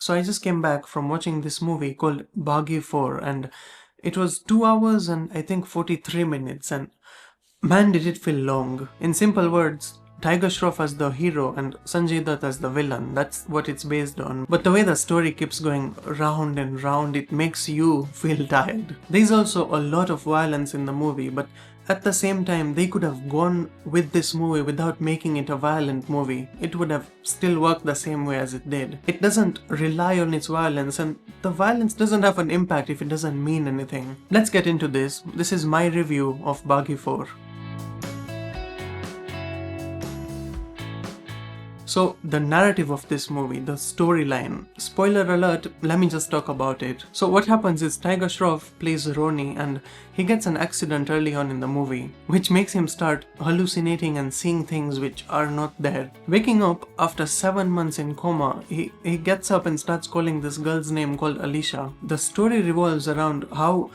So I just came back from watching this movie called Baaghi 4, and it was 2 hours and I think 43 minutes, and man did it feel long. In simple words, Tiger Shroff as the hero and Sanjay Dutt as the villain. That's what it's based on. But the way the story keeps going round and round, it makes you feel tired. There's also a lot of violence in the movie, but at the same time, they could have gone with this movie without making it a violent movie. It would have still worked the same way as it did. It doesn't rely on its violence, and the violence doesn't have an impact if it doesn't mean anything. Let's get into this. This is my review of Baaghi 4. So, the narrative of this movie, the storyline. Spoiler alert, let me just talk about it. So what happens is Tiger Shroff plays Ronnie and he gets an accident early on in the movie, which makes him start hallucinating and seeing things which are not there. Waking up after 7 months in coma, he gets up and starts calling this girl's name called Alicia. The story revolves around how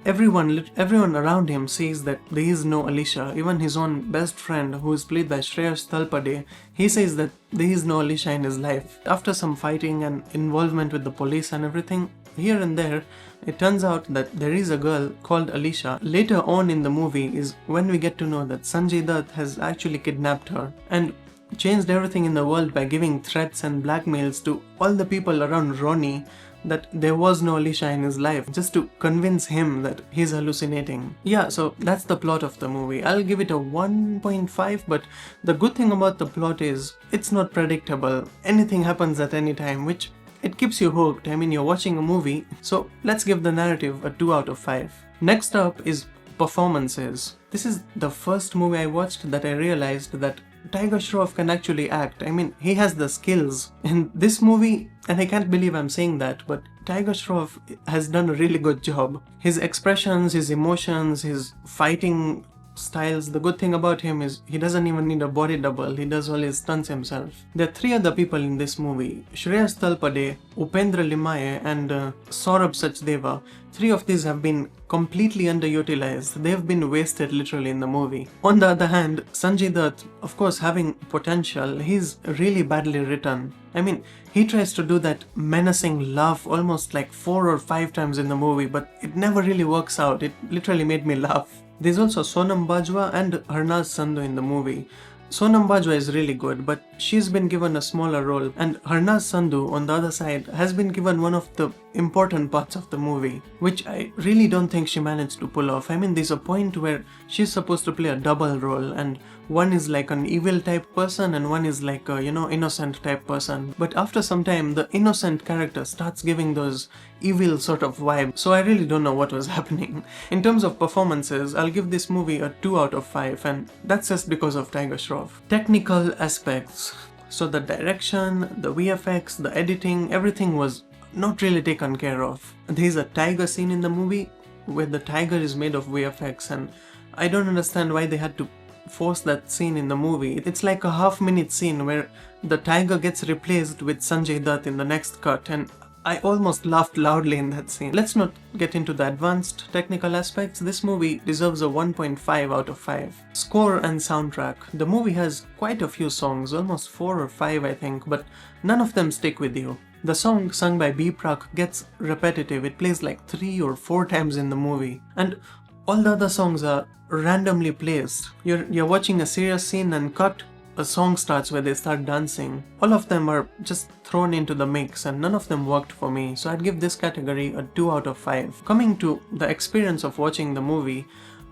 everyone around him says that there is no Alicia. Even his own best friend, who is played by Shreyas Talpade, he says that there is no Alicia in his life. After some fighting and involvement with the police and everything, here and there, it turns out that there is a girl called Alicia. Later on in the movie is when we get to know that Sanjay Dutt has actually kidnapped her and changed everything in the world by giving threats and blackmails to all the people around Ronnie that there was no Alicia in his life, just to convince him that he's hallucinating. Yeah, so that's the plot of the movie. I'll give it a 1.5, but the good thing about the plot is it's not predictable. Anything happens at any time, which it keeps you hooked. I mean, you're watching a movie, so let's give the narrative a 2 out of 5. Next up is performances. This is the first movie I watched that I realized that Tiger Shroff can actually act. I mean, he has the skills. In this movie, and I can't believe I'm saying that, but Tiger Shroff has done a really good job. His expressions, his emotions, his fighting styles, the good thing about him is he doesn't even need a body double, he does all his stunts himself. There are 3 other people in this movie, Shreyas Talpade, Upendra Limaye and Saurabh Sachdeva. 3 of these have been completely underutilized. They've been wasted literally in the movie. On the other hand, Sanjay Dutt, of course having potential, he's really badly written. I mean, he tries to do that menacing laugh almost like 4 or 5 times in the movie, but it never really works out. It literally made me laugh. There's also Sonam Bajwa and Harnaz Sandhu in the movie. Sonam Bajwa is really good, but she's been given a smaller role, and Harnaz Sandhu on the other side has been given one of the important parts of the movie, which I really don't think she managed to pull off. I mean, there's a point where she's supposed to play a double role, and one is like an evil type person and one is like a, innocent type person. But after some time, the innocent character starts giving those evil sort of vibe, so I really don't know what was happening. In terms of performances, I'll give this movie a 2 out of 5, and that's just because of Tiger Shroff. Technical aspects. So the direction, the VFX, the editing, everything was not really taken care of. There's a tiger scene in the movie where the tiger is made of VFX, and I don't understand why they had to force that scene in the movie. It's like a half-minute scene where the tiger gets replaced with Sanjay Dutt in the next cut, and I almost laughed loudly in that scene. Let's not get into the advanced technical aspects. This movie deserves a 1.5 out of 5. Score and soundtrack. The movie has quite a few songs, almost 4 or 5 I think, but none of them stick with you. The song sung by B Prak gets repetitive. It plays like 3 or 4 times in the movie, and all the other songs are randomly placed. You're watching a serious scene and cut, a song starts where they start dancing. All of them are just thrown into the mix and none of them worked for me, so I'd give this category a 2 out of 5. Coming to the experience of watching the movie,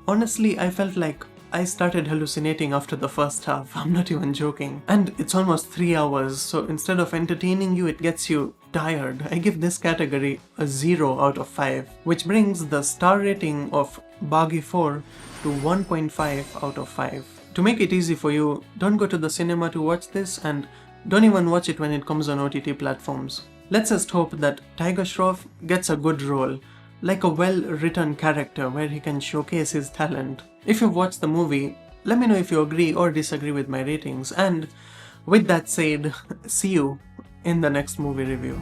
honestly I felt like I started hallucinating after the first half. I'm not even joking. And it's almost 3 hours, so instead of entertaining you, it gets you tired. I give this category a 0 out of 5, which brings the star rating of Baaghi 4 to 1.5 out of 5. To make it easy for you, don't go to the cinema to watch this, and don't even watch it when it comes on OTT platforms. Let's just hope that Tiger Shroff gets a good role, like a well-written character where he can showcase his talent. If you've watched the movie, let me know if you agree or disagree with my ratings, and with that said, see you in the next movie review.